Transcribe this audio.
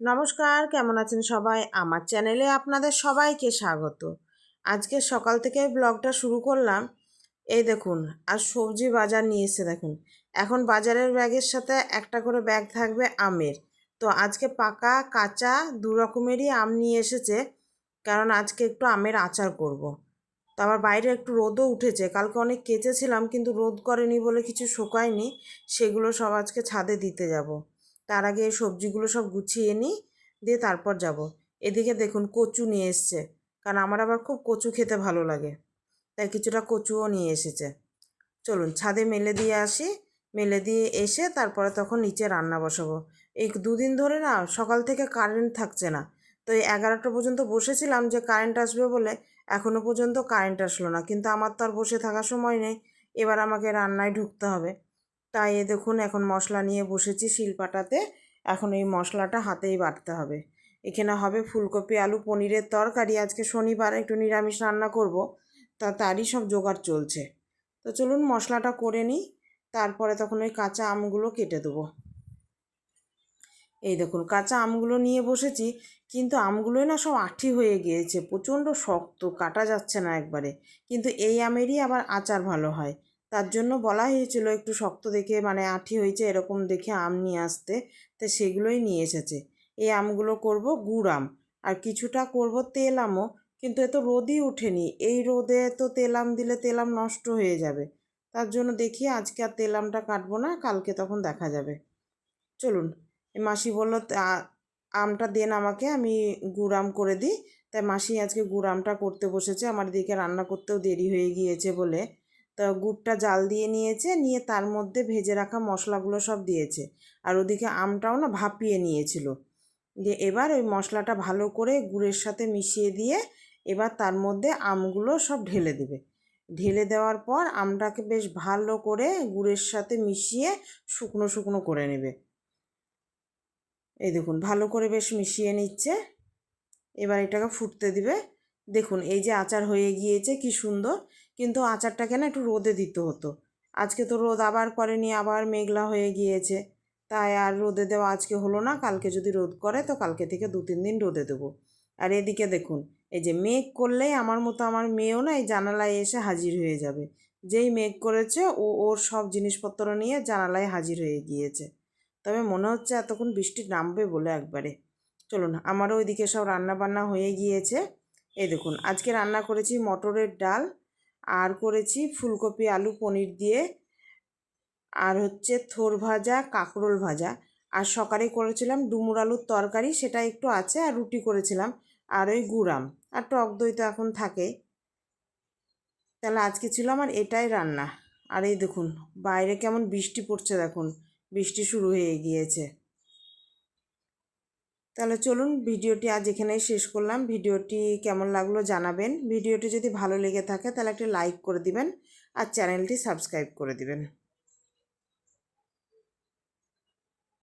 নমস্কার, কেমন আছেন সবাই? আমার চ্যানেলে আপনাদের সবাইকে স্বাগত। আজকে সকাল থেকে ব্লগটা শুরু করলাম। এই দেখুন, আর সবজি বাজার নিয়ে এসেছে দেখুন। এখন বাজারের ব্যাগের সাথে একটা করে ব্যাগ থাকবে আমের। তো আজকে পাকা কাঁচা দু রকমেরই আম নিয়ে এসেছে, কারণ আজকে একটু আমের আচার করব। তো আবার বাইরে একটু রোদও উঠেছে, কালকে অনেক কেচেছিলাম কিন্তু রোদ করেনি বলে কিছু শুকায়নি, সেগুলো সব আজকে ছাদে দিতে যাব। তার আগে এই সবজিগুলো সব গুছিয়ে নিই, দিয়ে তারপর যাব। এদিকে দেখুন কচু নিয়ে এসছে, কারণ আমার আবার খুব কচু খেতে ভালো লাগে, তাই কিছুটা কচুও নিয়ে এসেছে। চলুন ছাদে মেলে দিয়ে আসি, মেলে দিয়ে এসে তারপরে তখন নিচে রান্না বসাবো। এই দুদিন ধরে না সকাল থেকে কারেন্ট থাকছে না, তো এই 11টা পর্যন্ত বসেছিলাম যে কারেন্ট আসবে বলে, এখনও পর্যন্ত কারেন্ট আসলো না। কিন্তু আমার তো আর বসে থাকার সময় নেই, এবার আমাকে রান্নায় ঢুকতে হবে। তাই এ দেখুন এখন মশলা নিয়ে বসেছি শিলপাটাতে। এখন এই মশলাটা হাতেই বাটতে হবে। এখানে হবে ফুলকপি আলু পনিরের তরকারি, আজকে শনিবার একটু নিরামিষ রান্না করব, তারই সব জোগাড় চলছে। তো চলুন মশলাটা করে নিই, তারপরে তখন ওই কাঁচা আমগুলো কেটে দেবো। এই দেখুন কাঁচা আমগুলো নিয়ে বসেছি, কিন্তু আমগুলোই না সব আঠি হয়ে গিয়েছে, প্রচণ্ড শক্ত, কাটা যাচ্ছে না একবারে। কিন্তু এই আমেরই আবার আচার ভালো হয়, তার জন্য বলা হয়েছিল একটু শক্ত দেখে, মানে আঠি হয়েছে এরকম দেখে আম নিয়ে আসতে, তো সেগুলোই নিয়ে এসেছে। এই আমগুলো করব গুড় আম, আর কিছুটা করব তেল আমও, কিন্তু এ তো রোদই ওঠেনি, এই রোদে তো তেল আম দিলে তেল আম নষ্ট হয়ে যাবে। তার জন্য দেখি আজকে আর তেল আমটা কাটবো না, কালকে তখন দেখা যাবে। চলুন, মাসি বললো আমটা দেন আমাকে, আমি গুড় আম করে দিই। তাই মাসি আজকে গুড় আমটা করতে বসেছে, আমার দিকে রান্না করতেও দেরি হয়ে গিয়েছে বলে। তো গুড়টা জাল দিয়ে নিয়েছে, নিয়ে তার মধ্যে ভেজে রাখা মশলাগুলো সব দিয়েছে, আর ওদিকে আমটাও না ভাপিয়ে নিয়েছিল। দিয়ে এবার ওই মশলাটা ভালো করে গুড়ের সাথে মিশিয়ে দিয়ে এবার তার মধ্যে আমগুলো সব ঢেলে দেবে। ঢেলে দেওয়ার পর আমটাকে বেশ ভালো করে গুড়ের সাথে মিশিয়ে শুকনো শুকনো করে নেবে। এই দেখুন ভালো করে বেশ মিশিয়ে নিচ্ছে, এবার এটাকে ফুটতে দিবে। দেখুন এই যে আচার হয়ে গিয়েছে কি সুন্দর, কিন্তু আচারটাকে না একটু রোদে দিতে হতো। আজকে তো রোদ আবার করেনি, আবার মেঘলা হয়ে গিয়েছে, তাই আর রোদে দেওয়া আজকে হলো না। কালকে যদি রোদ করে তো কালকে থেকে 2-3 দিন রোদে দেবো। আর এদিকে দেখুন, এই যে মেঘ করলেই আমার মতো আমার মেয়েও না এই জানালায় এসে হাজির হয়ে যাবে। যেই মেঘ করেছে ওর সব জিনিসপত্র নিয়ে জানালায় হাজির হয়ে গিয়েছে। তবে মনে হচ্ছে এতক্ষণ বৃষ্টি নামবে বলে একবারে। চলুন, আমারও ওইদিকে সব রান্না বান্না হয়ে গিয়েছে। এই দেখুন আজকে রান্না করেছি মটরের ডাল, আর করেছি ফুলকপি আলু পনির দিয়ে, আর হচ্ছে থোর ভাজা কাঁকরোল ভাজা, আর সকালে করেছিলাম ডুমুর আলুর তরকারি, সেটা একটু আছে, আর রুটি করেছিলাম, আর ওই গুড়াম, আর টক দই তো এখন থাকে। তাহলে আজকে ছিল আমার এটাই রান্না। আর এই দেখুন বাইরে কেমন বৃষ্টি পড়ছে, দেখুন বৃষ্টি শুরু হয়ে গিয়েছে। তাহলে চলুন ভিডিওটি আজ এখানেই শেষ করলাম। ভিডিওটি কেমন লাগলো জানাবেন। ভিডিওটি যদি ভালো লেগে থাকে তাহলে একটা লাইক করে দিবেন, আর চ্যানেলটি সাবস্ক্রাইব করে দিবেন।